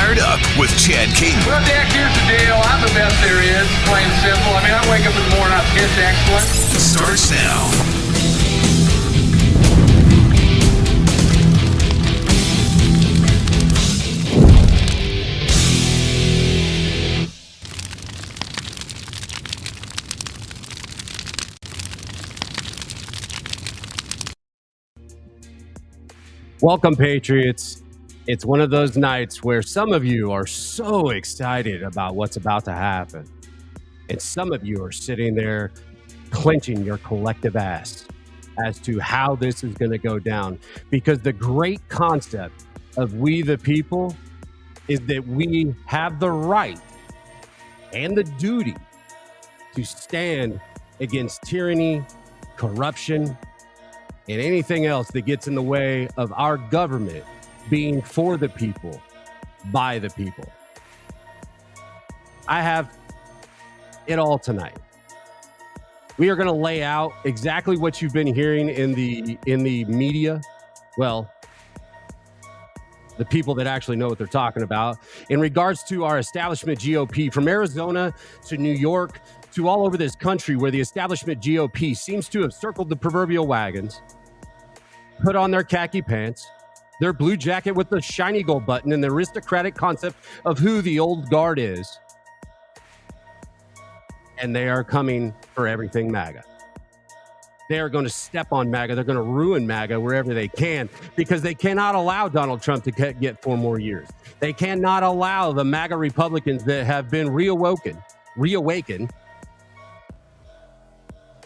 Fired Up with Chad Caton. Well, Jack, here's the deal. I'm the best there is, plain and simple. I mean, I wake up in the morning, I'm pissed excellent. Starts now. Welcome, Patriots. It's one of those nights where some of you are so excited about what's about to happen. And some of you are sitting there clenching your collective ass as to how this is going to go down. Because the great concept of we the people is that we have the right and the duty to stand against tyranny, corruption, and anything else that gets in the way of our government being for the people, by the people. I have it all tonight. We are going to lay out exactly what you've been hearing in the media. Well, the people that actually know what they're talking about in regards to our establishment GOP, from Arizona to New York to all over this country, where the establishment GOP seems to have circled the proverbial wagons, put on their khaki pants, their blue jacket with the shiny gold button, and the aristocratic concept of who the old guard is. And they are coming for everything MAGA. They are going to step on MAGA. They're going to ruin MAGA wherever they can, because they cannot allow Donald Trump to get 4 more years. They cannot allow the MAGA Republicans that have been reawakened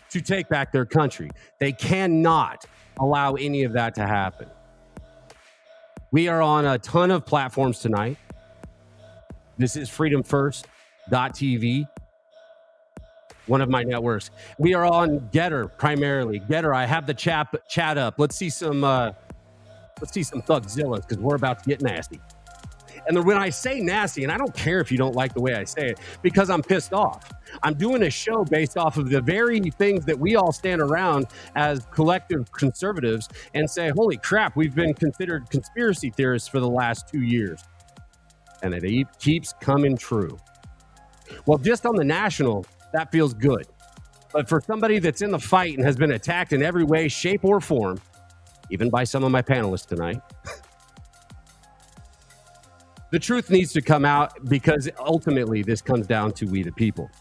to take back their country. They cannot allow any of that to happen. We are on a ton of platforms tonight. This is freedomfirst.tv, one of my networks. We are on Getter primarily. Getter, I have the chat up. Let's see some Thugzillas, because we're about to get nasty. And when I say nasty, and I don't care if you don't like the way I say it, because I'm pissed off. I'm doing a show based off of the very things that we all stand around as collective conservatives and say, holy crap, we've been considered conspiracy theorists for the last 2 years. And it keeps coming true. Well, just on the national, that feels good. But for somebody that's in the fight and has been attacked in every way, shape, or form, even by some of my panelists tonight, the truth needs to come out, because ultimately this comes down to we the people.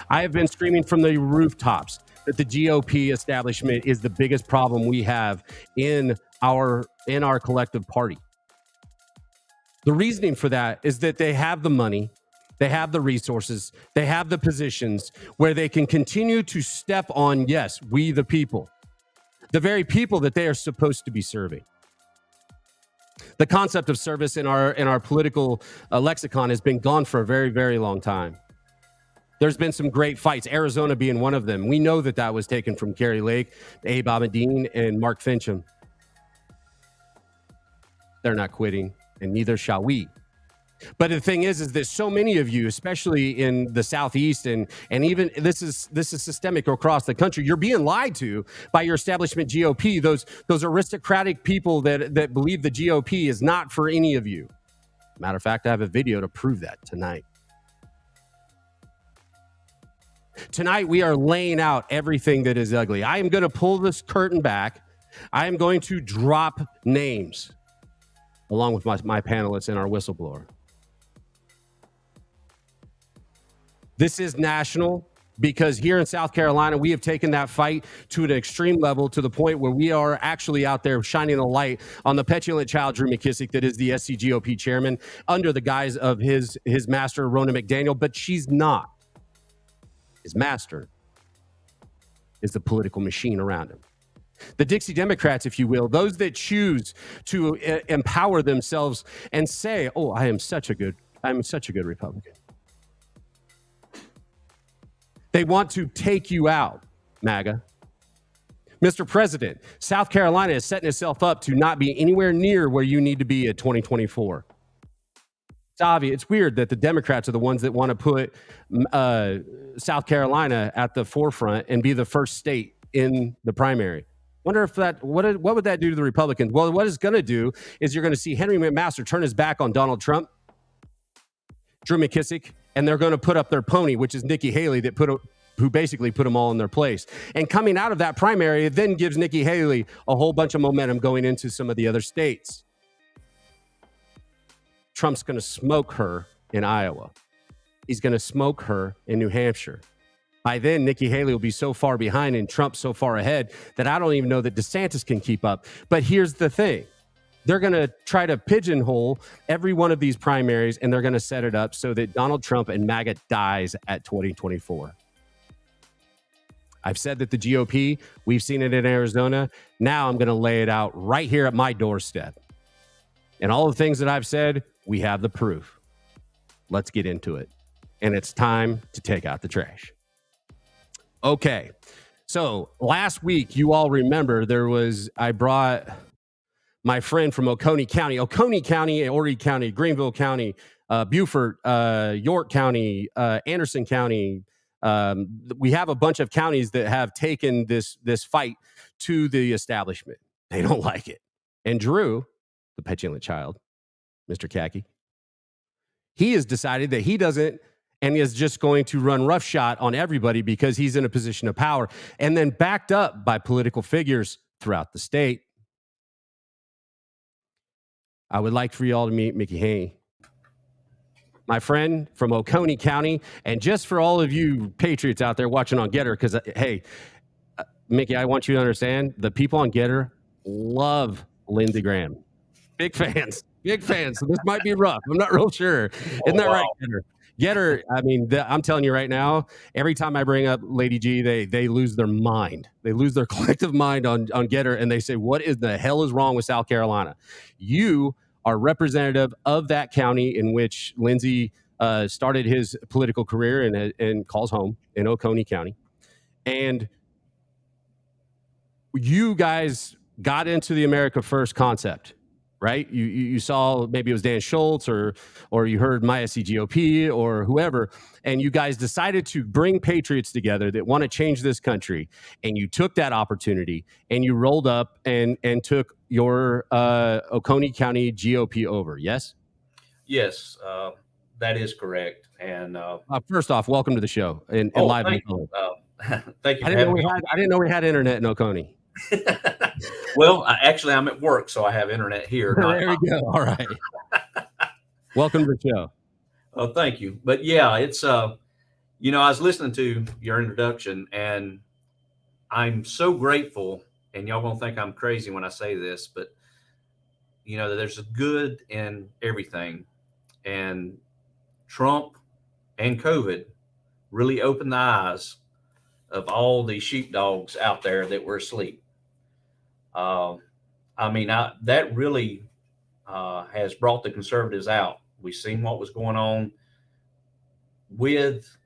I have been screaming from the rooftops that the GOP establishment is the biggest problem we have in our collective party. The reasoning for that is that they have the money, they have the resources, they have the positions where they can continue to step on, yes, we the people, the very people that they are supposed to be serving. The concept of service in our political lexicon has been gone for a very, very long time. There's been some great fights, Arizona being one of them. We know that was taken from Kari Lake, Abe Abedin, and Mark Finchem. They're not quitting, and neither shall we. But the thing is that so many of you, especially in the Southeast, and even this is systemic across the country, you're being lied to by your establishment GOP, those aristocratic people that believe the GOP is not for any of you. Matter of fact, I have a video to prove that tonight. Tonight, we are laying out everything that is ugly. I am going to pull this curtain back. I am going to drop names along with my panelists and our whistleblower. This is national, because here in South Carolina, we have taken that fight to an extreme level, to the point where we are actually out there shining a light on the petulant child, Drew McKissick, that is the SCGOP chairman, under the guise of his master, Ronna McDaniel, but she's not. His master is the political machine around him. The Dixie Democrats, if you will, those that choose to empower themselves and say, oh, I'm such a good Republican. They want to take you out, MAGA. Mr. President, South Carolina is setting itself up to not be anywhere near where you need to be at 2024. It's obvious. It's weird that the Democrats are the ones that want to put South Carolina at the forefront and be the first state in the primary. Wonder if what would that do to the Republicans? Well, what it's going to do is you're going to see Henry McMaster turn his back on Donald Trump Drew McKissick, and they're going to put up their pony, which is Nikki Haley, who basically put them all in their place. And coming out of that primary, it then gives Nikki Haley a whole bunch of momentum going into some of the other states. Trump's going to smoke her in Iowa. He's going to smoke her in New Hampshire. By then, Nikki Haley will be so far behind and Trump so far ahead that I don't even know that DeSantis can keep up. But here's the thing. They're going to try to pigeonhole every one of these primaries, and they're going to set it up so that Donald Trump and MAGA dies at 2024. I've said that the GOP, we've seen it in Arizona. Now I'm going to lay it out right here at my doorstep. And all the things that I've said, we have the proof. Let's get into it. And it's time to take out the trash. Okay. So last week, you all remember I brought my friend from Oconee County, Horry County, Greenville County, Beaufort, York County, Anderson County. We have a bunch of counties that have taken this fight to the establishment. They don't like it. And Drew, the petulant child, Mr. Khaki, he has decided that he doesn't and is just going to run roughshod on everybody because he's in a position of power, and then backed up by political figures throughout the state. I would like for you all to meet Mickey Haney, my friend from Oconee County. And just for all of you patriots out there watching on Getter, because, hey, Mickey, I want you to understand, the people on Getter love Lindsey Graham. Big fans. So this might be rough. I'm not real sure. Isn't that right, Getter? Getter, I mean, I'm telling you right now, every time I bring up Lady G, they lose their mind. They lose their collective mind on Getter, and they say, what is the hell is wrong with South Carolina? You are representative of that county in which Lindsey started his political career and calls home in Oconee County. And you guys got into the America First concept, right? You saw, maybe it was Dan Schultz or you heard my SCGOP or whoever, and you guys decided to bring patriots together that want to change this country. And you took that opportunity and you rolled up and took your Oconee County GOP over. Yes? Yes, that is correct. And first off, welcome to the show and live. Thank you. Thank you. I didn't know we had internet in Oconee. Well, I'm at work, so I have internet here. There we go. All right. Welcome to the show. Oh, thank you. But yeah, it's I was listening to your introduction, and I'm so grateful. And y'all gonna think I'm crazy when I say this, but there's a good in everything, and Trump and COVID really opened the eyes of all the sheepdogs out there that were asleep. That really has brought the conservatives out. We've seen what was going on with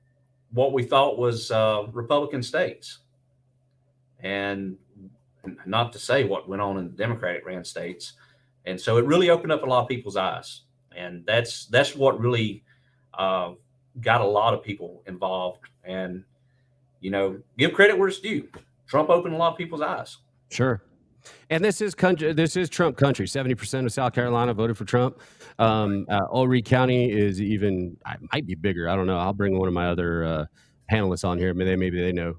what we thought was Republican states, and not to say what went on in the Democratic ran states. And so it really opened up a lot of people's eyes, and that's what really got a lot of people involved. And give credit where it's due. Trump opened a lot of people's eyes. Sure. And this is Trump country. 70% of South Carolina voted for Trump. Horry County is might be bigger. I don't know. I'll bring one of my other panelists on here. Maybe they know.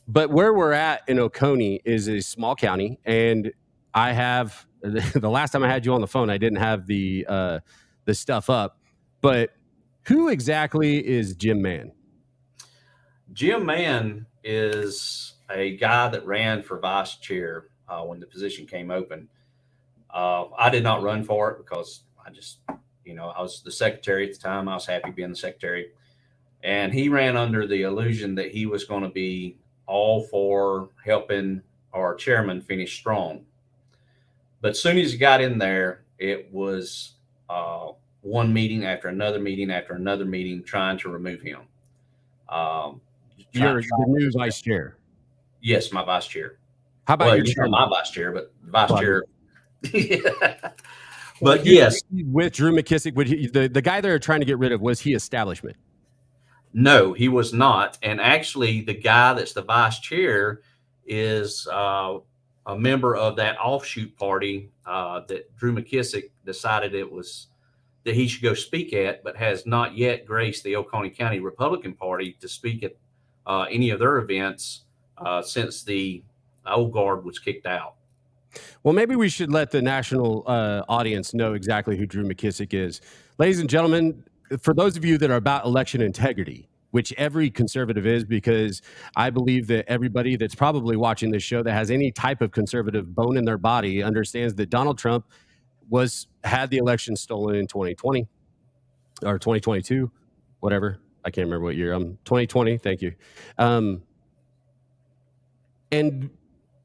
But where we're at in Oconee is a small county, and I have the last time I had you on the phone, I didn't have the stuff up. But who exactly is Jim Mann? Jim Mann is a guy that ran for vice chair when the position came open. I did not run for it because I was the secretary at the time. I was happy being the secretary. And he ran under the illusion that he was going to be all for helping our chairman finish strong. But as soon as he got in there, it was one meeting after another meeting after another meeting trying to remove him. You're the new vice chair. Yes, my vice chair. How about your chairman? My vice chair, but vice chair. But yes, with Drew McKissick, the guy they're trying to get rid of, was he establishment? No, he was not. And actually, the guy that's the vice chair is a member of that offshoot party that Drew McKissick decided it was that he should go speak at, but has not yet graced the Oconee County Republican Party to speak at any of their events since the old guard was kicked out. Well, maybe we should let the national audience know exactly who Drew McKissick is. Ladies and gentlemen, for those of you that are about election integrity, which every conservative is, because I believe that everybody that's probably watching this show that has any type of conservative bone in their body understands that Donald Trump had the election stolen in 2020 or 2022, whatever. I can't remember what year. 2020. Thank you. And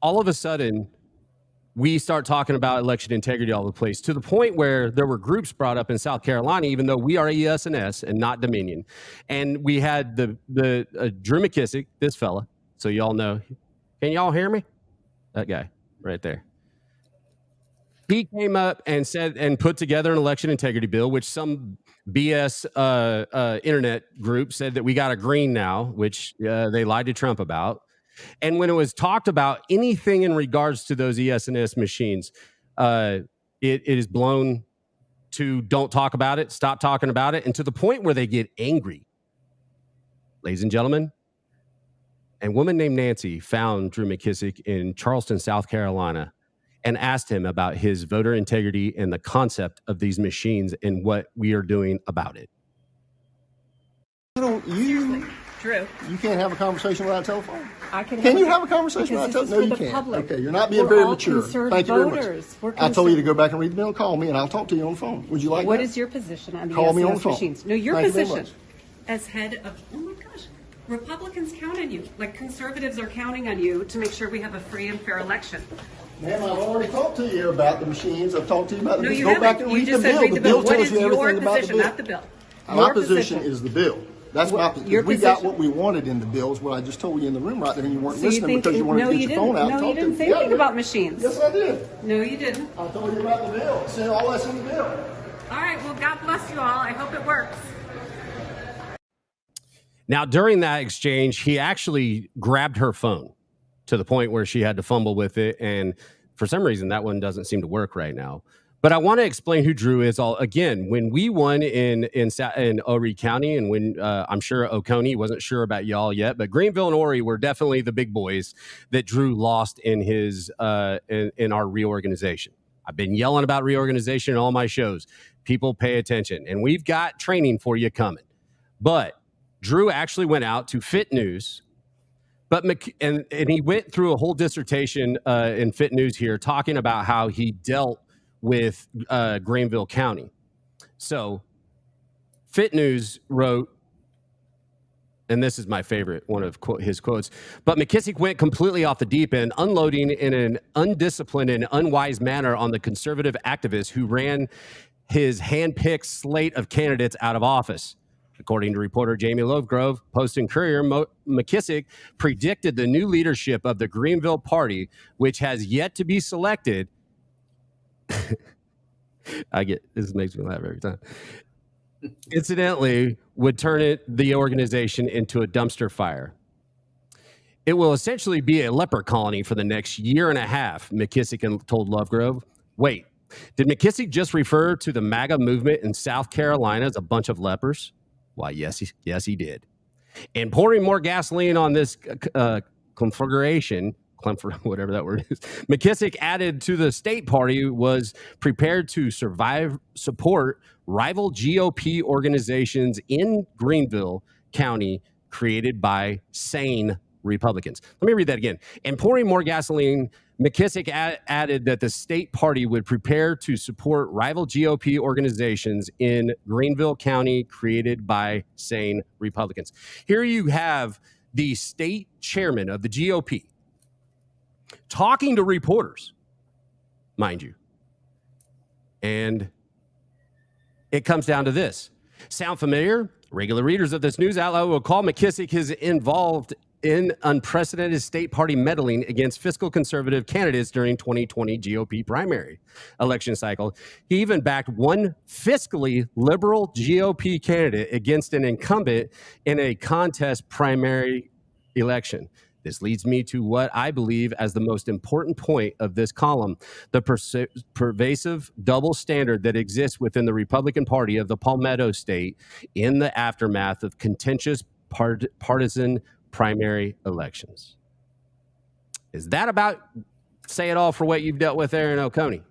all of a sudden, we start talking about election integrity all over the place, to the point where there were groups brought up in South Carolina, even though we are ES&S and not Dominion. And we had the Drew McKissick, this fella, so y'all know. Can y'all hear me? That guy right there. He came up and said and put together an election integrity bill, which some BS internet group said that we got a green now, which they lied to Trump about. And when it was talked about anything in regards to those ES&S machines, it is blown to don't talk about it, stop talking about it, and to the point where they get angry. Ladies and gentlemen, a woman named Nancy found Drew McKissick in Charleston, South Carolina, and asked him about his voter integrity and the concept of these machines and what we are doing about it. Drew, you can't have a conversation without a telephone? I can. Can you have a conversation without a telephone? No, you can't. Public. Okay, you're not being very mature. Thank you very much. I told you to go back and read the bill. Call me, and I'll talk to you on the phone. Would you like What that? is your position on the Call me on the ES&S phone. machines? No, your Thank you very position much. as head of. Oh my gosh, Republicans count on you. Like conservatives are counting on you to make sure we have a free and fair election. Ma'am, I've already talked to you about the machines. I've talked to you about the No, bill. you Go haven't. back and You read just the said bill. read The the bill bill. What tells is you your everything about the position, bill. not the bill? My Your position position. is the bill. That's my position. Your We got position. what we wanted in the bill is what I just told you in the room right there, and you weren't So you listening think? because you wanted No, to you get your phone out didn't. and No, you talk to didn't me. say Yeah, I anything did. about machines. Yes, I did. No, you didn't. I told you about the bill. It's all that's in the bill. All right. Well, God bless you all. I hope it works. Now, during that exchange, he actually grabbed her phone to the point where she had to fumble with it. And for some reason, that one doesn't seem to work right now. But I want to explain who Drew is. Again, when we won in Oconee County, and when I'm sure Oconee, wasn't sure about y'all yet, but Greenville and Horry were definitely the big boys that Drew lost in his in our reorganization. I've been yelling about reorganization in all my shows. People pay attention, and we've got training for you coming. But Drew actually went out to Fit News, and he went through a whole dissertation in Fit News here, talking about how he dealt with Greenville County. So Fit News wrote, and this is my favorite, one of his quotes, but McKissick went completely off the deep end, unloading in an undisciplined and unwise manner on the conservative activists who ran his hand-picked slate of candidates out of office. According to reporter Jamie Lovegrove, Post and Courier, McKissick predicted the new leadership of the Greenville Party, which has yet to be selected. This makes me laugh every time. Incidentally, would turn the organization into a dumpster fire. It will essentially be a leper colony for the next year and a half, McKissick told Lovegrove. Wait, did McKissick just refer to the MAGA movement in South Carolina as a bunch of lepers? Why, yes, he did. And pouring more gasoline on this conflagration, whatever that word is, McKissick added to the state party was prepared to support rival GOP organizations in Greenville County created by sane Republicans. Let me read that again. And pouring more gasoline, McKissick added that the state party would prepare to support rival GOP organizations in Greenville County created by sane Republicans. Here you have the state chairman of the GOP talking to reporters, mind you. And it comes down to this. Sound familiar? Regular readers of this news outlet will call McKissick his involved in unprecedented state party meddling against fiscal conservative candidates during 2020 GOP primary election cycle. He even backed one fiscally liberal GOP candidate against an incumbent in a contest primary election. This leads me to what I believe as the most important point of this column, the pervasive double standard that exists within the Republican Party of the Palmetto State in the aftermath of contentious partisan primary elections. Is that about say it all for what you've dealt with there in Oconee?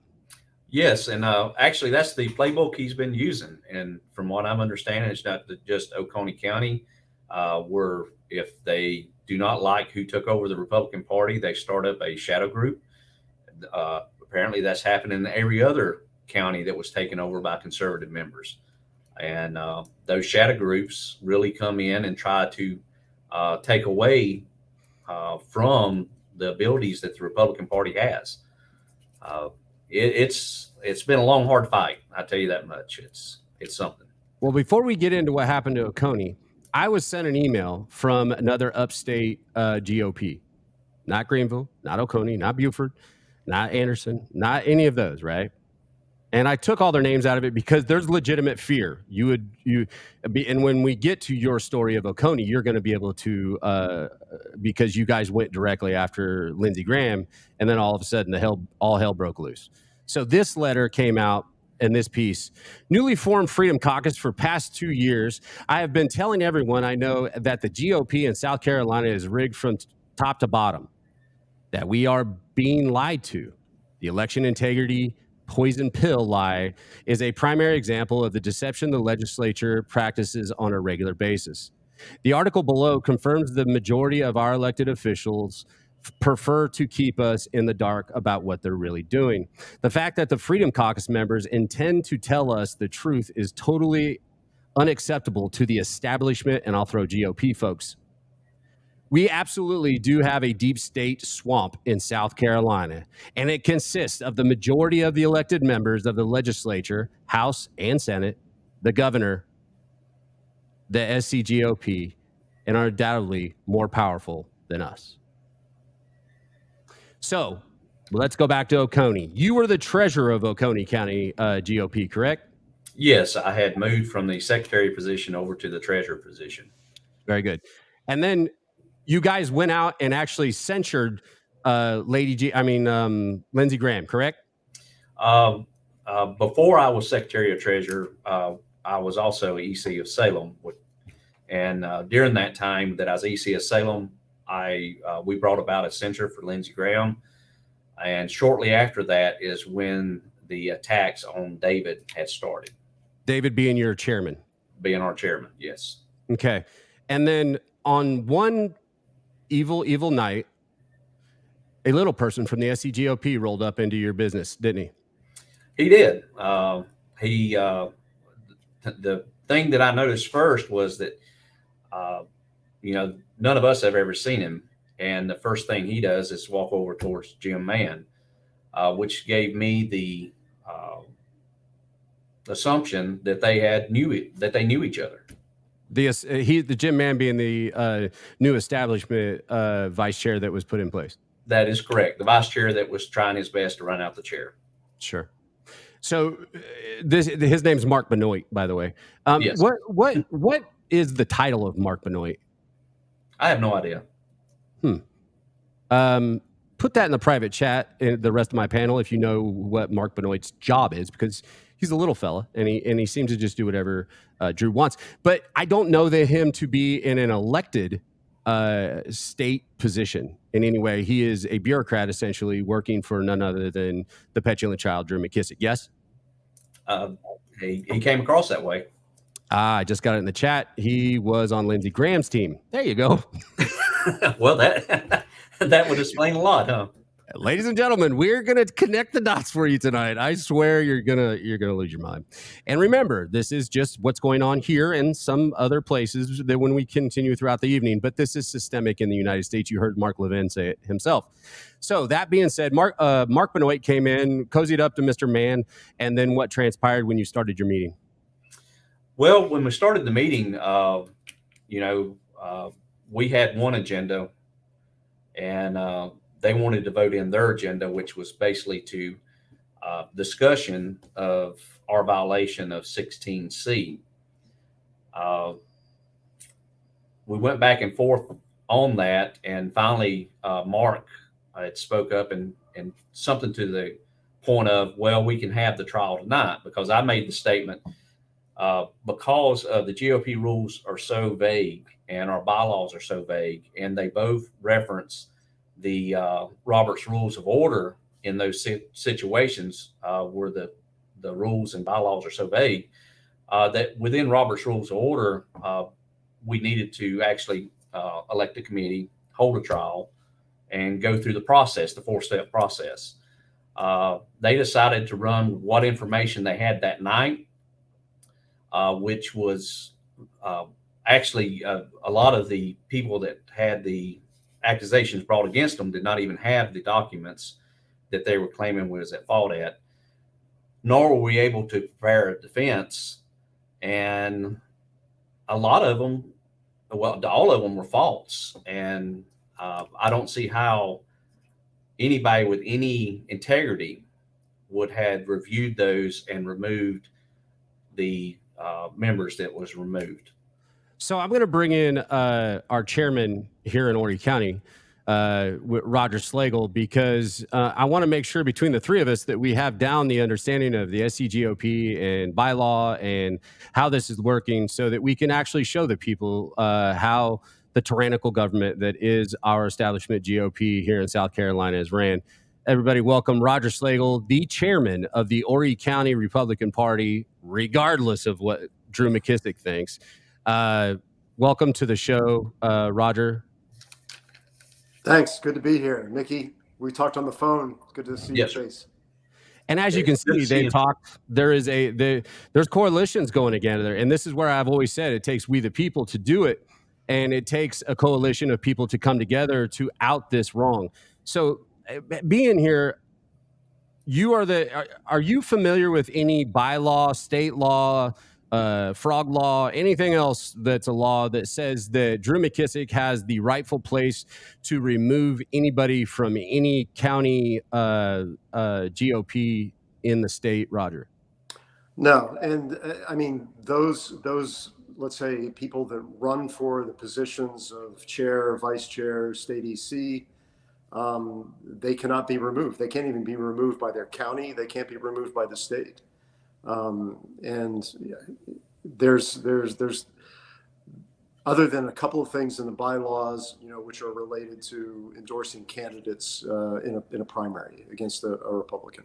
Yes, and actually, that's the playbook he's been using. And from what I'm understanding, it's not just Oconee County, where if they do not like who took over the Republican Party, they start up a shadow group. Apparently, that's happening in every other county that was taken over by conservative members. And those shadow groups really come in and try to take away from the abilities that the Republican Party has. It's been a long, hard fight. I tell you that much. It's something. Well, before we get into what happened to Oconee, I was sent an email from another upstate GOP, not Greenville, not Oconee, not Beaufort, not Anderson, not any of those, right? And I took all their names out of it because there's legitimate fear. And when we get to your story of Oconee, you're going to be able to, because you guys went directly after Lindsey Graham, and then all of a sudden all hell broke loose. So this letter came out in this piece. Newly formed Freedom Caucus for past 2 years. I have been telling everyone I know that the GOP in South Carolina is rigged from top to bottom, that we are being lied to. The election integrity poison pill lie is a primary example of the deception the legislature practices on a regular basis. The article below confirms the majority of our elected officials prefer to keep us in the dark about what they're really doing. The fact that the Freedom Caucus members intend to tell us the truth is totally unacceptable to the establishment, and I'll throw GOP folks. We absolutely do have a deep state swamp in South Carolina, and it consists of the majority of the elected members of the legislature, House and Senate, the governor, the SCGOP, and are undoubtedly more powerful than us. So let's go back to Oconee. You were the treasurer of Oconee County GOP, correct? Yes, I had moved from the secretary position over to the treasurer position. Very good. And then you guys went out and actually censured Lindsey Graham, correct? Before I was secretary of treasurer, I was also EC of Salem. And during that time that I was EC of Salem, we brought about a censure for Lindsey Graham. And shortly after that is when the attacks on David had started. David being your chairman? Being our chairman, yes. Okay. And then on one evil night, a little person from the SCGOP rolled up into your business, didn't he? He did. The thing that I noticed first was that, none of us have ever seen him. And the first thing he does is walk over towards Jim Mann, which gave me the assumption that they knew each other. The Jim Mann being the new establishment vice chair that was put in place. That is correct. The vice chair that was trying his best to run out the chair. Sure. So his name's Mark Benoit, by the way. Yes. What is the title of Mark Benoit? I have no idea. Put that in the private chat in the rest of my panel if you know what Mark Benoit's job is, because he's a little fella and he seems to just do whatever Drew wants. But I don't know him to be in an elected state position in any way. He is a bureaucrat essentially working for none other than the petulant child, Drew McKissick. Yes? He came across that way. I just got it in the chat. He was on Lindsey Graham's team. There you go. Well, that would explain a lot, huh? Ladies and gentlemen, we're gonna connect the dots for you tonight. I swear you're gonna lose your mind. And remember, this is just what's going on here and some other places that when we continue throughout the evening. But this is systemic in the United States. You heard Mark Levin say it himself. So that being said, Mark Benoit came in, cozied up to Mr. Mann, and then what transpired when you started your meeting? Well, when we started the meeting, we had one agenda, and they wanted to vote in their agenda, which was basically to discussion of our violation of 16C. We went back and forth on that. And finally, Mark had spoke up and something to the point of, well, we can have the trial tonight, because I made the statement, because the GOP rules are so vague and our bylaws are so vague, and they both reference the Robert's Rules of Order in those situations where the rules and bylaws are so vague, that within Robert's Rules of Order, we needed to actually elect a committee, hold a trial, and go through the process, the 4-step process. They decided to run what information they had that night, which was actually a lot of the people that had the accusations brought against them did not even have the documents that they were claiming was at fault at, nor were we able to prepare a defense. And a lot of them, well, all of them were false. And I don't see how anybody with any integrity would have reviewed those and removed the members that was removed. So I'm going to bring in our chairman here in Oconee County, Roger Slagle, because I want to make sure between the three of us that we have down the understanding of the SCGOP and bylaw and how this is working, so that we can actually show the people how the tyrannical government that is our establishment GOP here in South Carolina is ran. Everybody, welcome Roger Slagle, the chairman of the Oconee County Republican Party, regardless of what Drew McKissick thinks. Welcome to the show, Roger. Thanks. Good to be here. Mickey, we talked on the phone. Good to see you face. And as you can see, they talked. There's coalitions going together, and this is where I've always said it takes we the people to do it, and it takes a coalition of people to come together to out this wrong. So, being here, are you familiar with any bylaw, state law, frog law, anything else that's a law that says that Drew McKissick has the rightful place to remove anybody from any county GOP in the state, Roger? No, and I mean those let's say people that run for the positions of chair, vice chair, state EC, they cannot be removed. They can't even be removed by their county. They can't be removed by the state. And there's other than a couple of things in the bylaws, which are related to endorsing candidates in a primary against a Republican.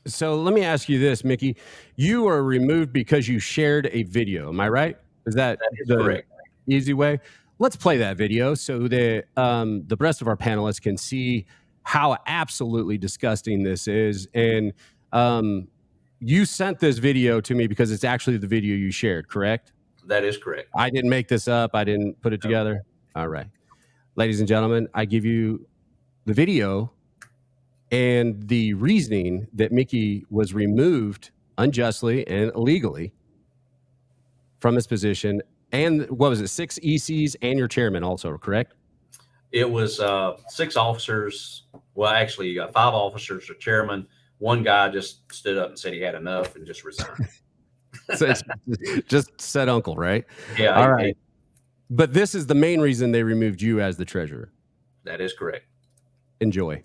So let me ask you this, Mickey. You were removed because you shared a video. Am I right? Is that the correct easy way? Let's play that video so that the rest of our panelists can see how absolutely disgusting this is. And you sent this video to me because it's actually the video you shared, correct? That is correct. I didn't make this up. I didn't put it together. All right. Ladies and gentlemen, I give you the video and the reasoning that Mickey was removed unjustly and illegally from his position. And what was it, 6 ECs and your chairman also, correct? It was 6 officers. Well, actually 5 officers or chairman. One guy just stood up and said he had enough and just resigned. So it's just said uncle, right? Yeah. All right. But this is the main reason they removed you as the treasurer. That is correct. Enjoy.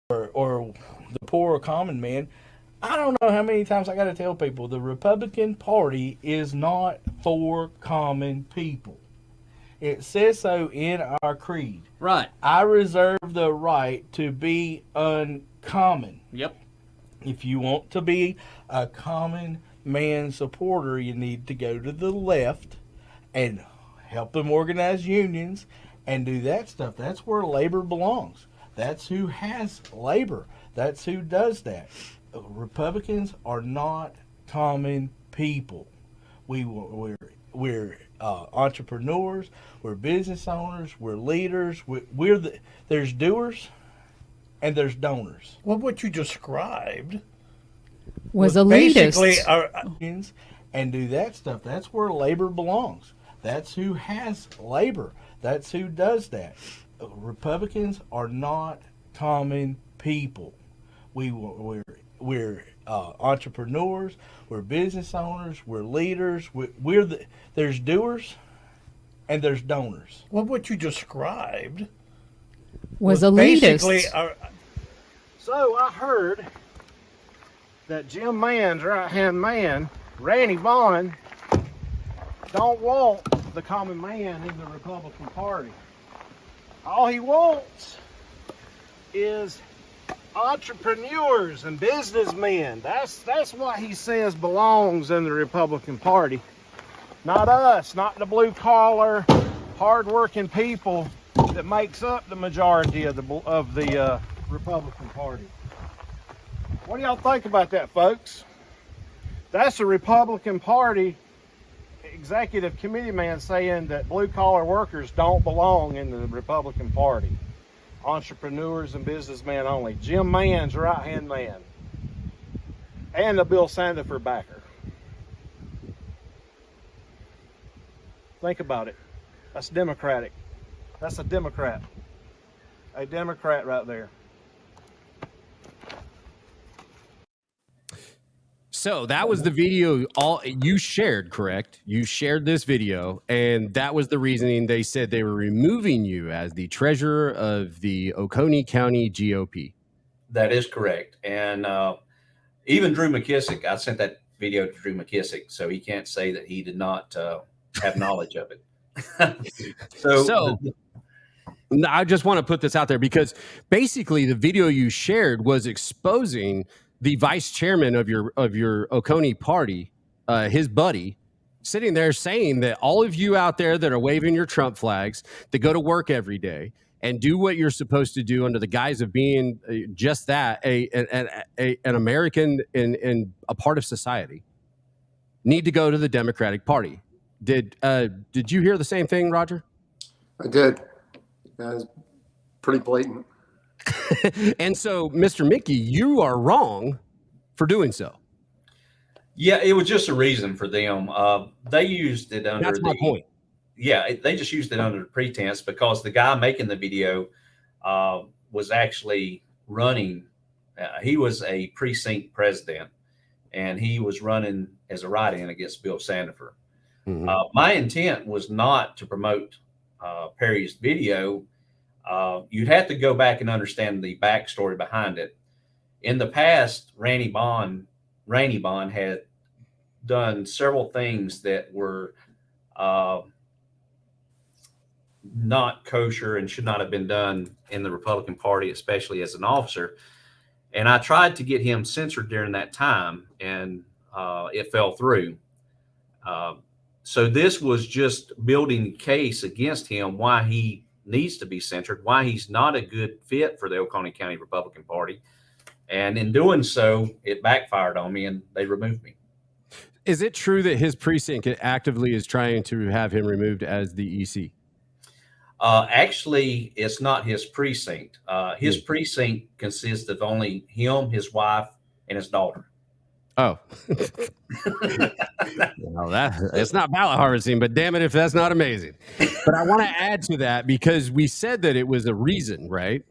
Or the poor or common man. I don't know how many times I got to tell people the Republican Party is not for common people. It says so in our creed. Right. I reserve the right to be uncommon. Yep. If you want to be a common man supporter, you need to go to the left and help them organize unions and do that stuff. That's where labor belongs. That's who has labor. That's who does that. Republicans are not common people. We're entrepreneurs. We're business owners. We're leaders. There's doers and there's donors. Well, what you described was elitist. Basically, and do that stuff. That's where labor belongs. That's who has labor. That's who does that. Republicans are not common people. We're entrepreneurs. We're business owners. We're leaders. There's doers and there's donors. Well, what you described Was basically. elitist. So I heard that Jim Mann's right-hand man, Randy Vaughn, don't want the common man in the Republican Party. All he wants is entrepreneurs and businessmen. That's what he says belongs in the Republican Party. Not us, not the blue-collar, hard-working people that makes up the majority of the Republican Party. What do y'all think about that, folks? That's the Republican Party executive committee man saying that blue-collar workers don't belong in the Republican Party. Entrepreneurs and businessmen only. Jim Mann's right-hand man. And the Bill Sandifer backer. Think about it. That's Democratic. That's a Democrat. A Democrat right there. So that was the video all you shared, correct? You shared this video, and that was the reasoning. They said they were removing you as the treasurer of the Oconee County GOP. That is correct. And even Drew McKissick, I sent that video to Drew McKissick, so he can't say that he did not have knowledge of it. So I just want to put this out there because basically the video you shared was exposing the vice chairman of your Oconee party, his buddy, sitting there saying that all of you out there that are waving your Trump flags, that go to work every day and do what you're supposed to do under the guise of being just that, an American and a part of society, need to go to the Democratic Party. Did you hear the same thing, Roger? I did. That was pretty blatant. And so, Mr. Mickey, you are wrong for doing so. Yeah, it was just a reason for them. They used it under That's my point. Yeah, they just used it under the pretense because the guy making the video was actually running. He was a precinct president, and he was running as a write-in against Bill Sandifer. Mm-hmm. My intent was not to promote Perry's video. You'd have to go back and understand the backstory behind it. In the past, Randy Bond had done several things that were not kosher and should not have been done in the Republican Party, especially as an officer. And I tried to get him censored during that time, and it fell through. So this was just building a case against him, why he needs to be censored, why he's not a good fit for the Oconee County Republican Party. And in doing so, it backfired on me and they removed me. Is it true that his precinct actively is trying to have him removed as the EC? Actually, it's not his precinct. His precinct consists of only him, his wife, and his daughter. Oh, well, it's not ballot harvesting, but damn it, if that's not amazing. But I want to add to that because we said that it was a reason, right?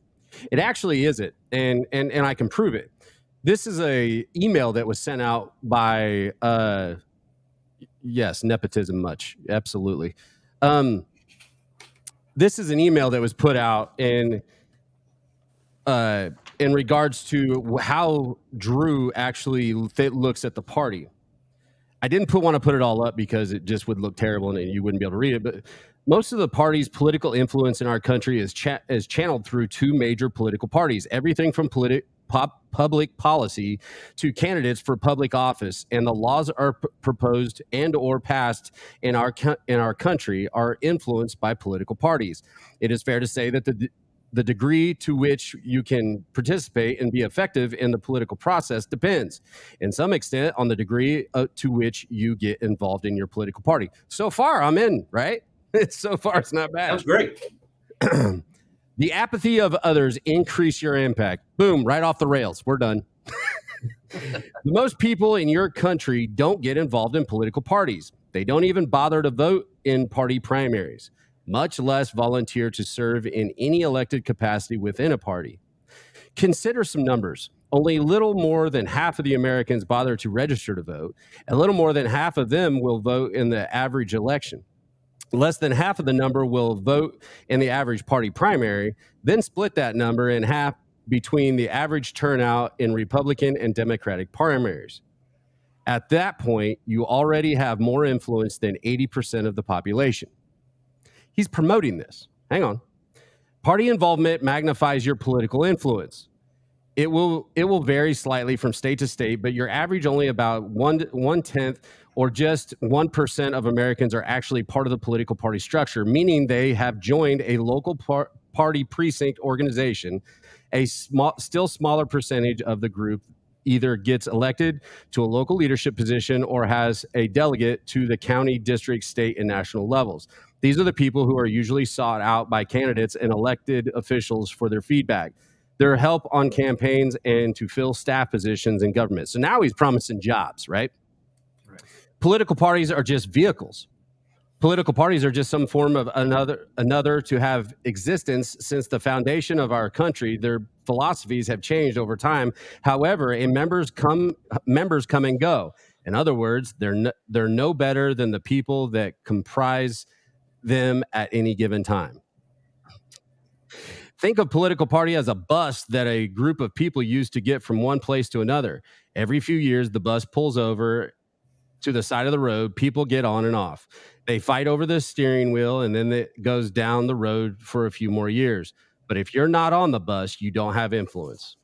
It actually isn't, and I can prove it. This is a email that was sent out by, yes, nepotism, much absolutely. This is an email that was put out in regards to how Drew actually looks at the party. I didn't want to put it all up because it just would look terrible and you wouldn't be able to read it. But most of the party's political influence in our country is channeled through two major political parties. Everything from public policy to candidates for public office, and the laws are proposed and or passed in our country are influenced by political parties. It is fair to say that the degree to which you can participate and be effective in the political process depends, in some extent, on the degree to which you get involved in your political party. So far, I'm in, right? So far, it's not bad. That's great. The apathy of others increase your impact. Boom, right off the rails. We're done. Most people in your country don't get involved in political parties. They don't even bother to vote in party primaries, much less volunteer to serve in any elected capacity within a party. Consider some numbers. Only little more than half of the Americans bother to register to vote, and little more than half of them will vote in the average election. Less than half of the number will vote in the average party primary, then split that number in half between the average turnout in Republican and Democratic primaries. At that point, you already have more influence than 80% of the population. He's promoting this. Hang on. Party involvement magnifies your political influence. It will vary slightly from state to state, but your average only about one tenth or just 1% of Americans are actually part of the political party structure, meaning they have joined a local party precinct organization. A still smaller percentage of the group either gets elected to a local leadership position or has a delegate to the county, district, state, and national levels. These are the people who are usually sought out by candidates and elected officials for their feedback, their help on campaigns, and to fill staff positions in government. So now he's promising jobs, right? Political parties are just vehicles. Political parties are just some form of another to have existence since the foundation of our country. Their philosophies have changed over time. However, members come and go. In other words, they're no better than the people that comprise them at any given time. Think of political party as a bus that a group of people use to get from one place to another. Every few years, the bus pulls over to the side of the road. People get on and off. They fight over the steering wheel, and then it goes down the road for a few more years. But if you're not on the bus, you don't have influence.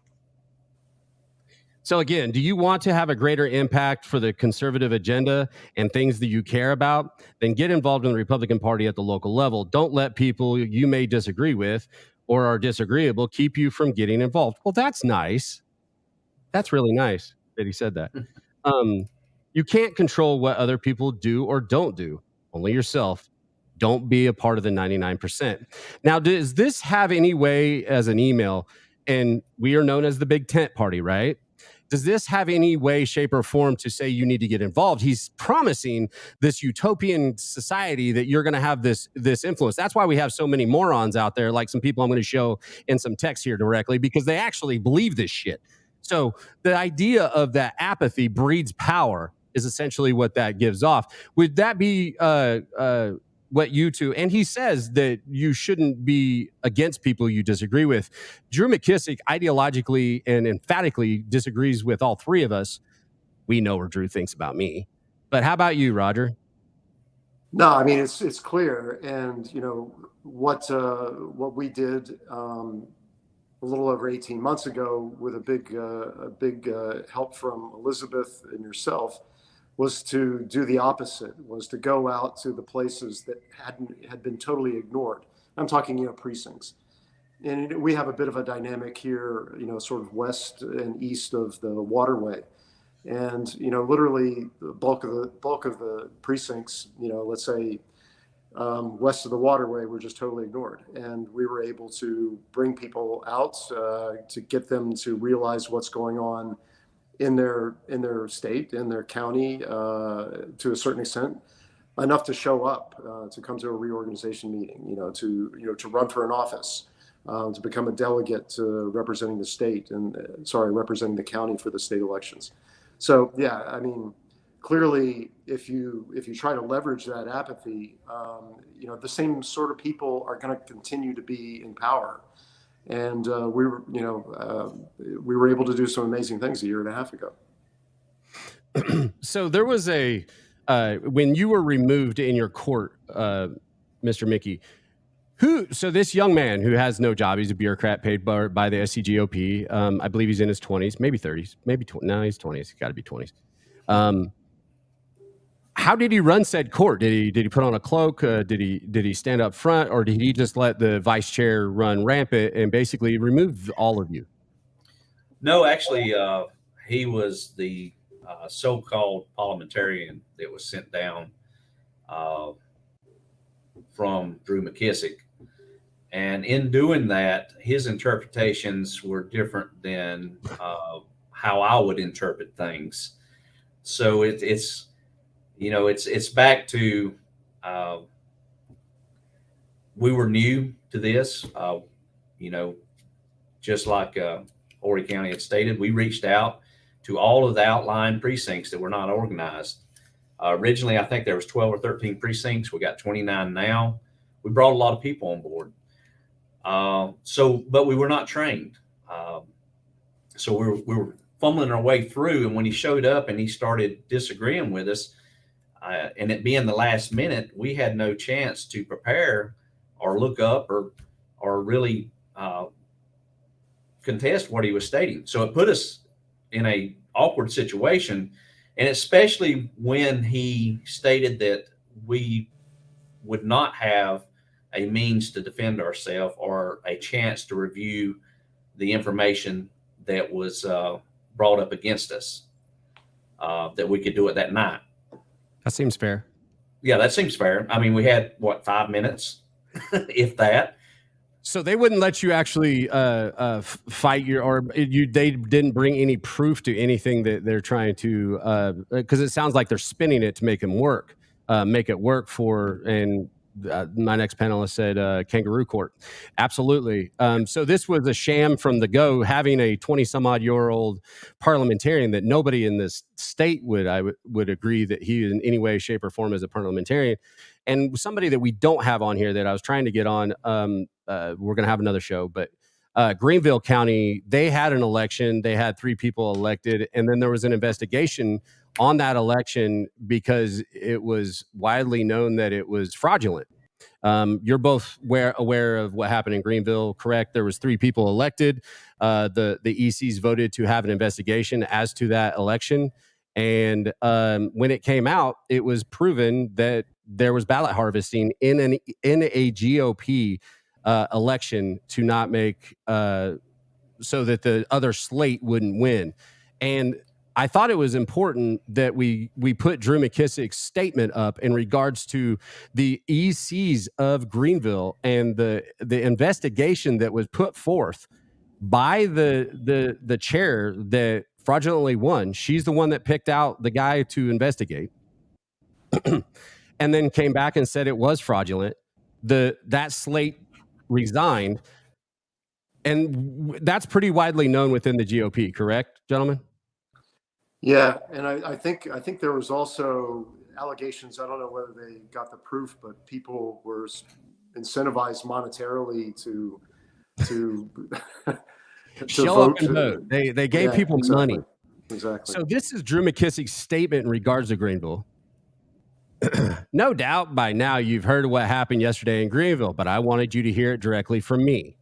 So again, do you want to have a greater impact for the conservative agenda and things that you care about? Then get involved in the Republican Party at the local level. Don't let people you may disagree with or are disagreeable keep you from getting involved. Well, that's nice. That's really nice that he said that. You can't control what other people do or don't do, only yourself. Don't be a part of the 99%. Now, does this have any way as an email? And we are known as the Big Tent Party, right? Does this have any way, shape, or form to say you need to get involved? He's promising this utopian society that you're going to have this influence. That's why we have so many morons out there, like some people I'm going to show in some text here directly, because they actually believe this shit. So the idea of that apathy breeds power is essentially what that gives off. Would that be what you two, and he says that you shouldn't be against people you disagree with. Drew McKissick ideologically and emphatically disagrees with all three of us. We know what Drew thinks about me. But how about you, Roger? No, I mean, it's clear. And, you know, what we did a little over 18 months ago with a big help from Elizabeth and yourself was to do the opposite, was to go out to the places that had been totally ignored. I'm talking, you know, precincts. And we have a bit of a dynamic here, you know, sort of west and east of the waterway. And, you know, literally the bulk of the precincts, you know, let's say west of the waterway were just totally ignored. And we were able to bring people out to get them to realize what's going on in their state, in their county, to a certain extent, enough to show up, to come to a reorganization meeting, to run for an office, to become a delegate to representing the state representing the county for the state elections. So yeah, I mean, clearly, if you try to leverage that apathy, the same sort of people are going to continue to be in power. And we were able to do some amazing things a year and a half ago. So there was when you were removed in your court, Mr. Mickey, so this young man who has no job, he's a bureaucrat paid by the SCGOP. I believe he's in his 20s, maybe 30s, maybe no, he's 20s. He's got to be 20s. How did he run said court? Did he put on a cloak? Did he stand up front, or did he just let the vice chair run rampant and basically remove all of you? No, actually, he was the so-called parliamentarian that was sent down from Drew McKissick. And in doing that, his interpretations were different than how I would interpret things. So it's back to we were new to this, just like Horry County had stated. We reached out to all of the outlying precincts that were not organized. Originally, I think there was 12 or 13 precincts. We got 29 now. We brought a lot of people on board. But we were not trained. So we were fumbling our way through. And when he showed up and he started disagreeing with us, and it being the last minute, we had no chance to prepare or look up or really contest what he was stating. So it put us in a awkward situation. And especially when he stated that we would not have a means to defend ourselves or a chance to review the information that was brought up against us, that we could do it that night. That seems fair. Yeah, that seems fair. I mean, we had, 5 minutes, if that. So they wouldn't let you actually fight they didn't bring any proof to anything that they're trying to, because it sounds like they're spinning it to make it work for, and my next panelist said kangaroo court. Absolutely. So this was a sham from the go, having a 20 some odd year old parliamentarian that nobody in this state would agree that he in any way, shape or form is a parliamentarian. And somebody that we don't have on here that I was trying to get on, we're going to have another show, but Greenville County, they had an election. They had 3 people elected. And then there was an investigation on that election because it was widely known that it was fraudulent. You're both aware of what happened in Greenville, correct? There was 3 people elected. The ECs voted to have an investigation as to that election. And when it came out, it was proven that there was ballot harvesting in a GOP election to not make so that the other slate wouldn't win. And I thought it was important that we put Drew McKissick's statement up in regards to the ECs of Greenville and the investigation that was put forth by the chair that fraudulently won. She's the one that picked out the guy to investigate. And then came back and said it was fraudulent. That slate resigned, and that's pretty widely known within the GOP, correct, gentlemen? Yeah, and I think there was also allegations. I don't know whether they got the proof, but people were incentivized monetarily to show up and vote. They gave people money. Exactly. So this is Drew McKissick's statement in regards to Greenville. No doubt by now you've heard of what happened yesterday in Greenville, but I wanted you to hear it directly from me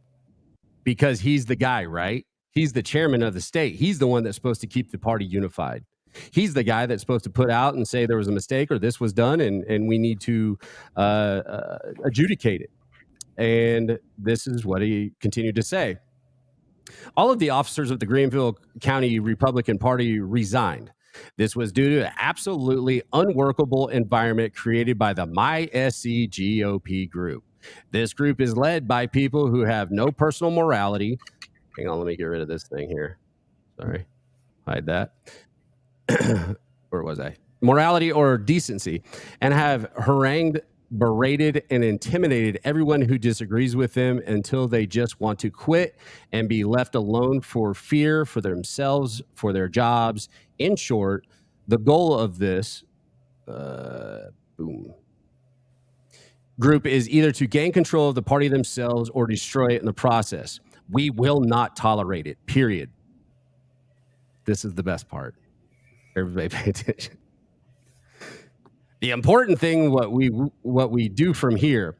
because he's the guy, right? He's the chairman of the state. He's the one that's supposed to keep the party unified. He's the guy that's supposed to put out and say there was a mistake or this was done and we need to adjudicate it. And this is what he continued to say. All of the officers of the Greenville County Republican Party resigned. This was due to an absolutely unworkable environment created by the SCGOP group. This group is led by people who have no personal morality. Hang on, let me get rid of this thing here. Sorry, hide that. Where was I? Morality or decency, and have harangued, berated, and intimidated everyone who disagrees with them until they just want to quit and be left alone for fear for themselves, for their jobs. In short, the goal of this group is either to gain control of the party themselves or destroy it in the process. We will not tolerate it, period. This is the best part. Everybody pay attention. The important thing, what we do from here,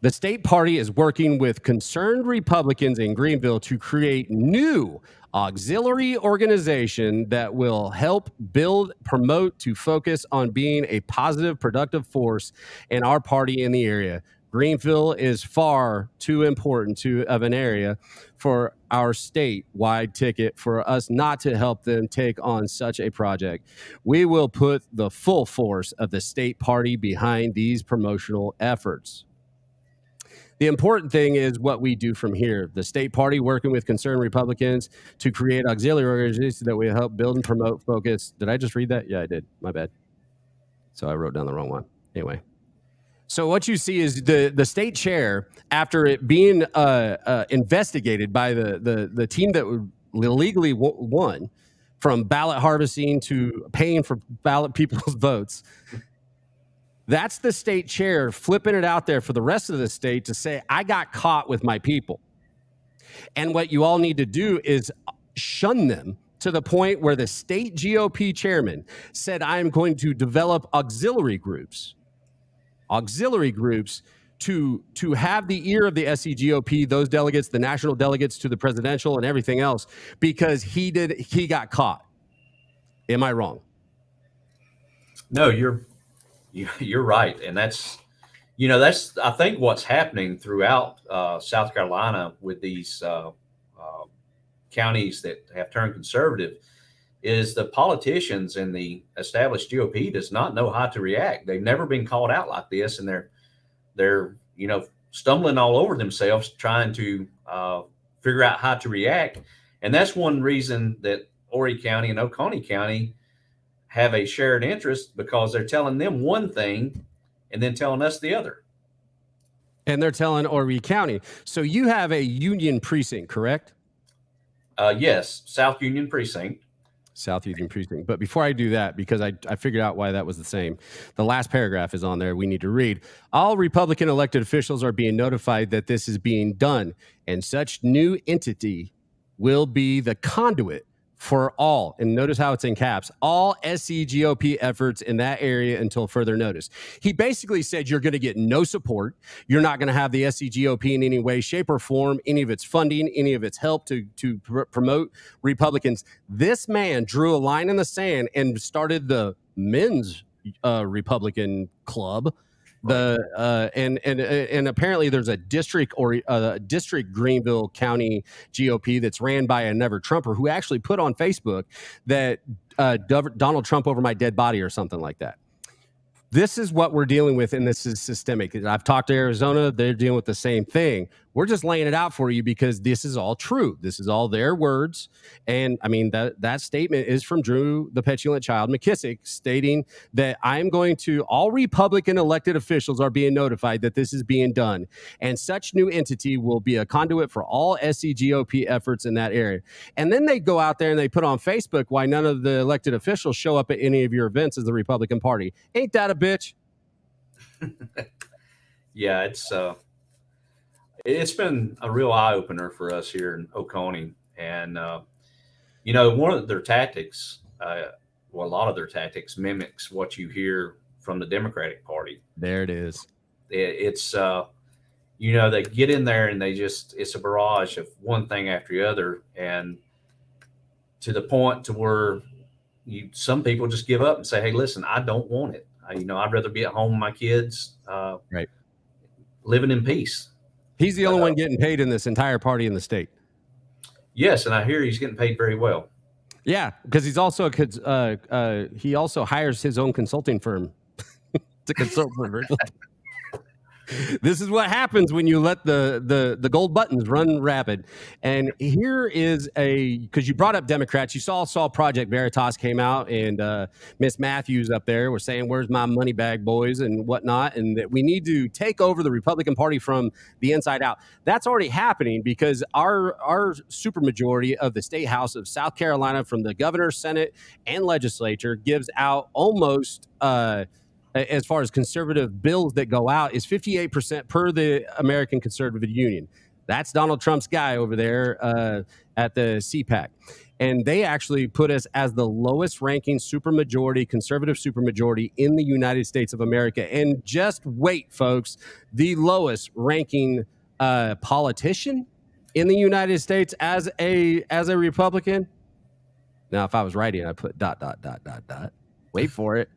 the state party is working with concerned Republicans in Greenville to create new auxiliary organization that will help build, promote, to focus on being a positive, productive force in our party in the area. Greenville is far too important of an area for our statewide ticket for us not to help them take on such a project. We will put the full force of the state party behind these promotional efforts. The important thing is what we do from here. The state party working with concerned Republicans to create auxiliary organizations that will help build and promote focus. Did I just read that? Yeah, I did. My bad. So I wrote down the wrong one. Anyway. So what you see is the state chair, after it being investigated by the team that illegally won, from ballot harvesting to paying for ballot people's votes. That's the state chair flipping it out there for the rest of the state to say, I got caught with my people. And what you all need to do is shun them to the point where the state GOP chairman said, I am going to develop auxiliary groups to have the ear of the SCGOP, those delegates, the national delegates to the presidential and everything else, because he got caught. Am I wrong? No, you're right. And that's I think what's happening throughout South Carolina with these counties that have turned conservative is the politicians and the established GOP does not know how to react. They've never been called out like this, and they're stumbling all over themselves trying to figure out how to react. And that's one reason that Horry County and Oconee County have a shared interest, because they're telling them one thing and then telling us the other. And they're telling Horry County. So you have a Union precinct, correct? Yes, South Union Precinct. South Union Precinct. But before I do that, because I figured out why that was the same, the last paragraph is on there. We need to read. All Republican elected officials are being notified that this is being done, and such new entity will be the conduit for all, and notice how it's in caps, all SCGOP efforts in that area until further notice. He basically said you're going to get no support. You're not going to have the SCGOP in any way, shape, or form, any of its funding, any of its help to promote Republicans. This man drew a line in the sand and started the men's Republican club. And apparently there's a district Greenville County GOP that's ran by a never Trumper who actually put on Facebook that Donald Trump over my dead body or something like that. This is what we're dealing with, and this is systemic. I've talked to Arizona. They're dealing with the same thing. We're just laying it out for you because this is all true. This is all their words. And I mean, that statement is from Drew, the petulant child, McKissick, stating that all Republican elected officials are being notified that this is being done. And such new entity will be a conduit for all SCGOP efforts in that area. And then they go out there and they put on Facebook why none of the elected officials show up at any of your events as the Republican Party. Ain't that a bitch? Yeah, it's been a real eye opener for us here in Oconee, and one of their tactics, a lot of their tactics mimics what you hear from the Democratic Party. There it is. It's they get in there and it's a barrage of one thing after the other, and to the point to where some people just give up and say, hey, listen, I don't want it. I'd rather be at home with my kids, right, living in peace. He's the only one getting paid in this entire party in the state. Yes, and I hear he's getting paid very well. Yeah, because he's also he also hires his own consulting firm to consult for virtual. This is what happens when you let the gold buttons run rapid. And here is because you brought up Democrats. You saw Project Veritas came out, and Miss Matthews up there was saying, where's my money bag, boys, and whatnot, and that we need to take over the Republican Party from the inside out. That's already happening because our supermajority of the state house of South Carolina, from the governor, Senate, and legislature, gives out almost as far as conservative bills that go out, is 58% per the American Conservative Union. That's Donald Trump's guy over there at the CPAC. And they actually put us as the lowest ranking conservative supermajority in the United States of America. And just wait, folks, the lowest ranking politician in the United States as a Republican. Now, if I was writing, I'd put ... Wait for it.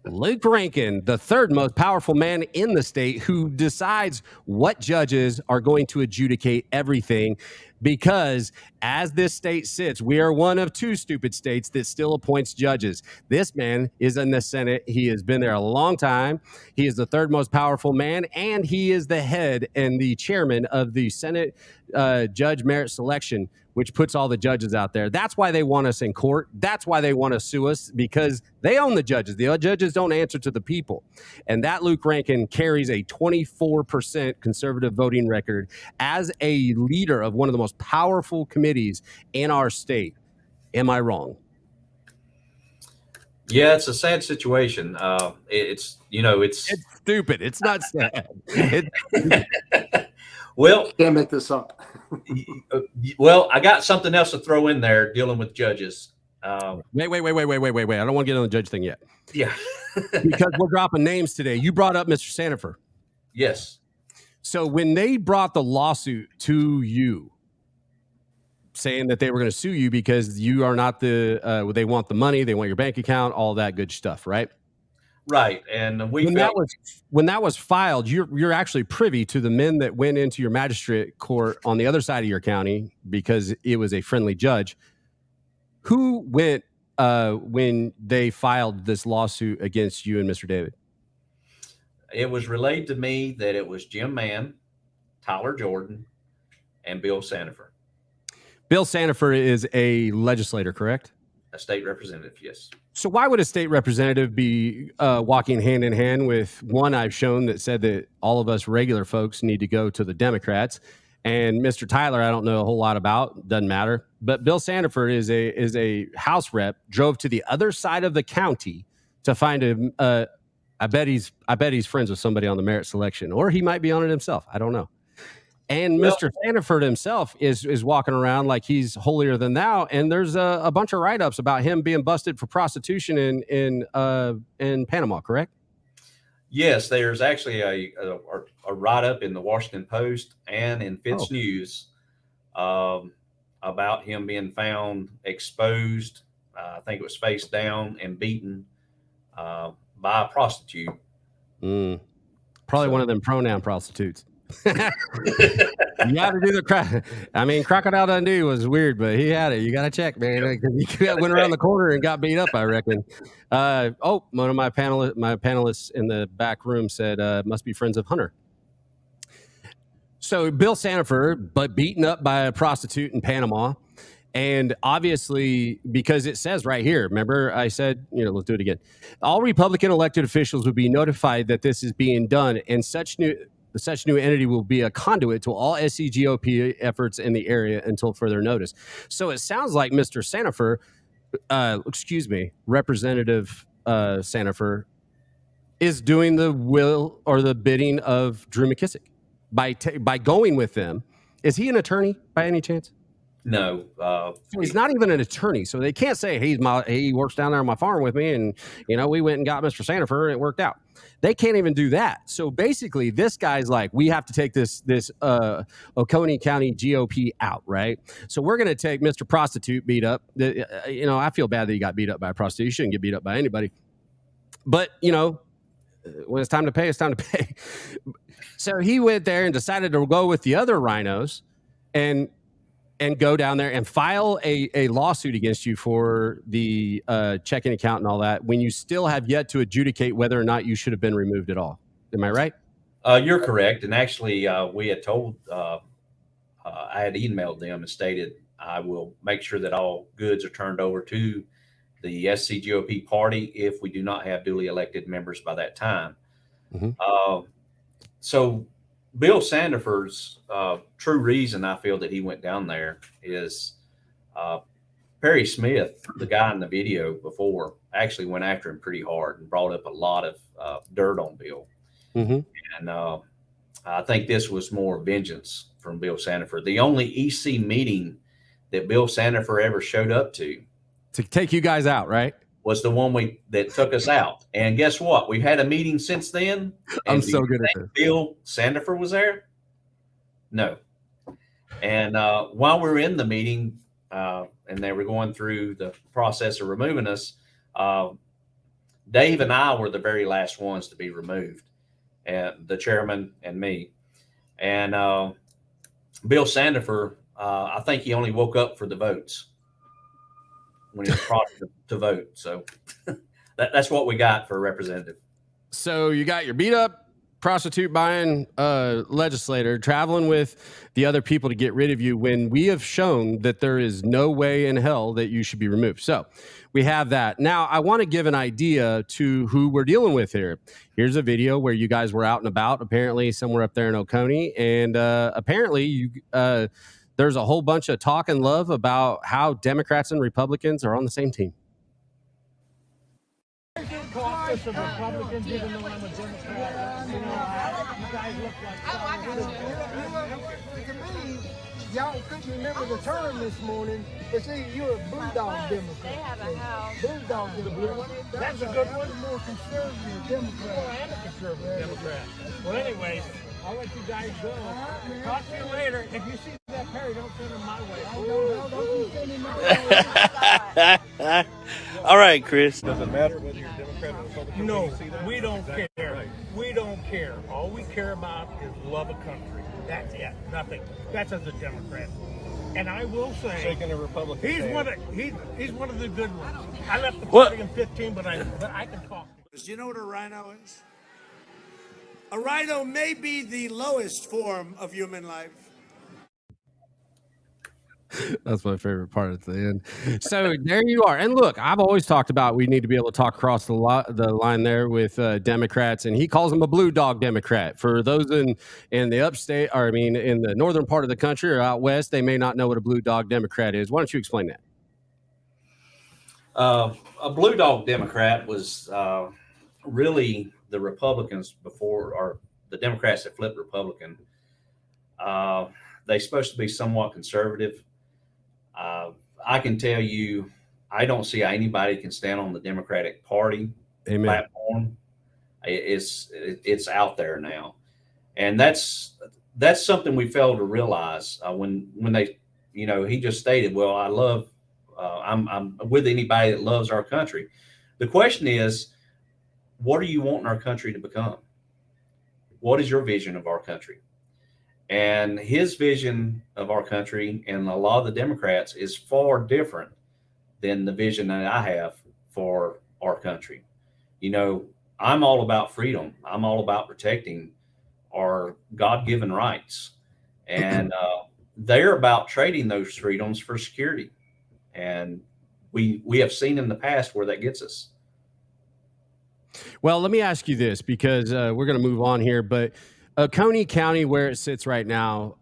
Luke Rankin, the third most powerful man in the state, who decides what judges are going to adjudicate everything, because as this state sits, we are one of two stupid states that still appoints judges. This man is in the Senate. He has been there a long time. He is the third most powerful man, and he is the head and the chairman of the Senate Judge Merit Selection, which puts all the judges out there. That's why they want us in court. That's why they want to sue us, because they own the judges. The judges don't answer to the people. And that Luke Rankin carries a 24% conservative voting record as a leader of one of the most powerful committees in our state. Am I wrong? Yeah, it's a sad situation. It's It's stupid. It's not sad. well, Can't make this up. well, I got something else to throw in there dealing with judges. Wait. I don't want to get on the judge thing yet. Yeah. Because we're dropping names today. You brought up Mr. Sandifer. Yes. So when they brought the lawsuit to you, saying that they were going to sue you because you are not they want the money, they want your bank account, all that good stuff, right? Right. And when that was filed, you're actually privy to the men that went into your magistrate court on the other side of your county because it was a friendly judge. Who went when they filed this lawsuit against you and Mr. David? It was relayed to me that it was Jim Mann, Tyler Jordan, and Bill Sandifer. Bill Sandifer is a legislator, correct? A state representative, yes. So why would a state representative be walking hand in hand with one I've shown that said that all of us regular folks need to go to the Democrats, and Mr. Tyler I don't know a whole lot about, doesn't matter. But Bill Sandifer is a House rep, drove to the other side of the county to find him. I bet he's friends with somebody on the merit selection, or he might be on it himself. I don't know. And Mr. Sandifer himself is walking around like he's holier than thou. And there's a bunch of write-ups about him being busted for prostitution in Panama, correct? Yes, there's actually a write-up in the Washington Post and in Fitz News about him being found exposed. I think it was face down and beaten by a prostitute. Probably one of them pronoun prostitutes. You got to do Crocodile Dundee was weird, but he had it. You got to check, man. He went around the corner and got beat up, I reckon. One of my panelists in the back room said, must be friends of Hunter. So Bill Sandifer, but beaten up by a prostitute in Panama. And obviously, because it says right here, remember I said, let's do it again. All Republican elected officials would be notified that this is being done, and such new entity will be a conduit to all SCGOP efforts in the area until further notice. So it sounds like Mr. Sandifer, Representative Sandifer, is doing the will or the bidding of Drew McKissick by going with them. Is he an attorney by any chance? No, so he's not even an attorney, so they can't say he works down there on my farm with me, and we went and got Mr. Sandifer and it worked out. They can't even do that. So basically, this guy's like, we have to take this Oconee County GOP out, right? So we're going to take Mr. Prostitute beat up. I feel bad that he got beat up by a prostitute. You shouldn't get beat up by anybody. But when it's time to pay, it's time to pay. So he went there and decided to go with the other rhinos and go down there and file a lawsuit against you for the checking account and all that, when you still have yet to adjudicate whether or not you should have been removed at all. Am I right? You're correct. And actually, we had told, I had emailed them and stated, I will make sure that all goods are turned over to the SCGOP party if we do not have duly elected members by that time. Mm-hmm. So Bill Sandifer's true reason I feel that he went down there is Perry Smith, the guy in the video before, actually went after him pretty hard and brought up a lot of dirt on Bill. Mm-hmm. And I think this was more vengeance from Bill Sandifer. The only EC meeting that Bill Sandifer ever showed up to take you guys out, right? Was the one that took us out. And guess what? We've had a meeting since then. I'm so good at this. Bill Sandifer was there? No. And while we were in the meeting and they were going through the process of removing us, Dave and I were the very last ones to be removed, and the chairman and me. And Bill Sandifer, I think he only woke up for the votes when he was brought to vote. So that's what we got for a representative. So you got your beat up prostitute buying legislator traveling with the other people to get rid of you when we have shown that there is no way in hell that you should be removed. So we have that. Now I want to give an idea to who we're dealing with here. Here's a video where you guys were out and about, apparently somewhere up there in Oconee. And apparently you, there's a whole bunch of talk and love about how Democrats and Republicans are on the same team. Caucus of Republicans, even though I'm a Democrat. You guys look like to me, y'all couldn't remember the term this morning. It's either you're a bulldog Democrat. They have a house. Bulldog Democrat. That's a good one. More conservative Democrat. Oh, I am a conservative Democrat. Well, anyways, I'll let you guys go. Talk to you later. If you see that Perry, don't send him my way. Don't send him my way. All right, Chris. Does it matter whether you're Democrat or Republican? No, we don't care. Right. We don't care. All we care about is love of country. That's it. Nothing. That's as a Democrat. And I will say, shaking a Republican he's hand. he's one of the good ones. I left the party in 15, but I can talk. Do you know what a rhino is? A rhino may be the lowest form of human life. That's my favorite part at the end. So there you are. And look, I've always talked about we need to be able to talk across the line there with Democrats, and he calls them a blue dog Democrat. For those in the upstate, or I mean, in the northern part of the country or out west, they may not know what a blue dog Democrat is. Why don't you explain that? A blue dog Democrat was really the Republicans before, or the Democrats that flipped Republican. They're supposed to be somewhat conservative. I can tell you, I don't see how anybody can stand on the Democratic Party platform. It's out there now, and that's something we failed to realize when they, he just stated, "Well, I'm with anybody that loves our country." The question is, what are you wanting our country to become? What is your vision of our country? And his vision of our country and a lot of the Democrats is far different than the vision that I have for our country. I'm all about freedom. I'm all about protecting our God-given rights. And they're about trading those freedoms for security. And we have seen in the past where that gets us. Well, let me ask you this, because we're going to move on here, but Oconee County, where it sits right now,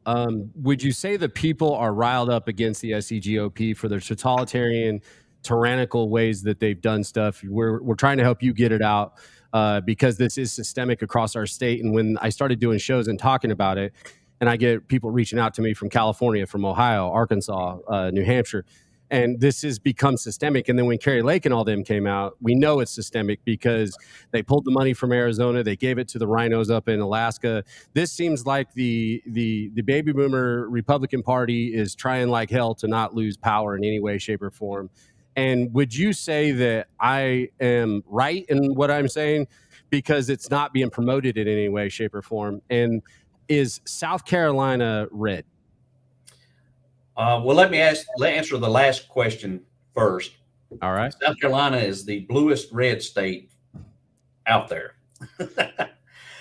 would you say the people are riled up against the SCGOP for their totalitarian, tyrannical ways that they've done stuff? We're trying to help you get it out because this is systemic across our state. And when I started doing shows and talking about it, and I get people reaching out to me from California, from Ohio, Arkansas, New Hampshire, and this has become systemic. And then when Kerry Lake and all them came out, we know it's systemic because they pulled the money from Arizona. They gave it to the rhinos up in Alaska. This seems like the baby boomer Republican Party is trying like hell to not lose power in any way, shape, or form. And would you say that I am right in what I'm saying? Because it's not being promoted in any way, shape, or form. And is South Carolina red? Well, let answer the last question first. All right. South Carolina is the bluest red state out there.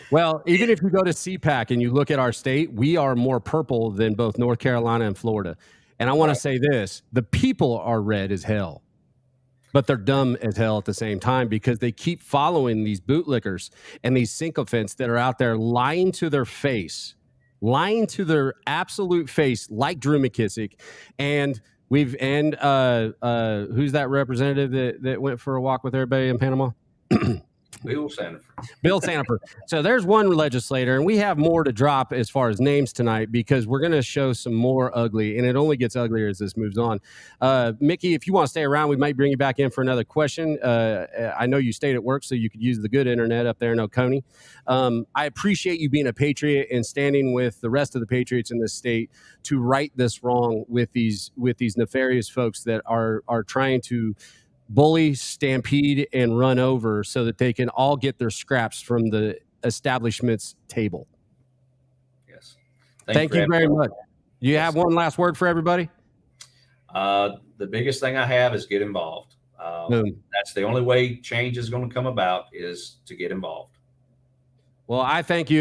Well, even if you go to CPAC and you look at our state, we are more purple than both North Carolina and Florida. And I want to say this, the people are red as hell, but they're dumb as hell at the same time because they keep following these bootlickers and these sycophants that are out there lying to their face, lying to their absolute face, like Drew McKissick. And who's that representative that went for a walk with everybody in Panama? Bill Sanford. Bill Sanford. So there's one legislator, and we have more to drop as far as names tonight because we're going to show some more ugly, and it only gets uglier as this moves on. Mickey, if you want to stay around, we might bring you back in for another question. I know you stayed at work, so you could use the good internet up there in Oconee. I appreciate you being a patriot and standing with the rest of the patriots in this state to right this wrong with these nefarious folks that are trying to bully, stampede, and run over so that they can all get their scraps from the establishment's table. Yes. Thank you very much. You have one last word for everybody? The biggest thing I have is get involved. That's the only way change is going to come about, is to get involved. Well, I thank you.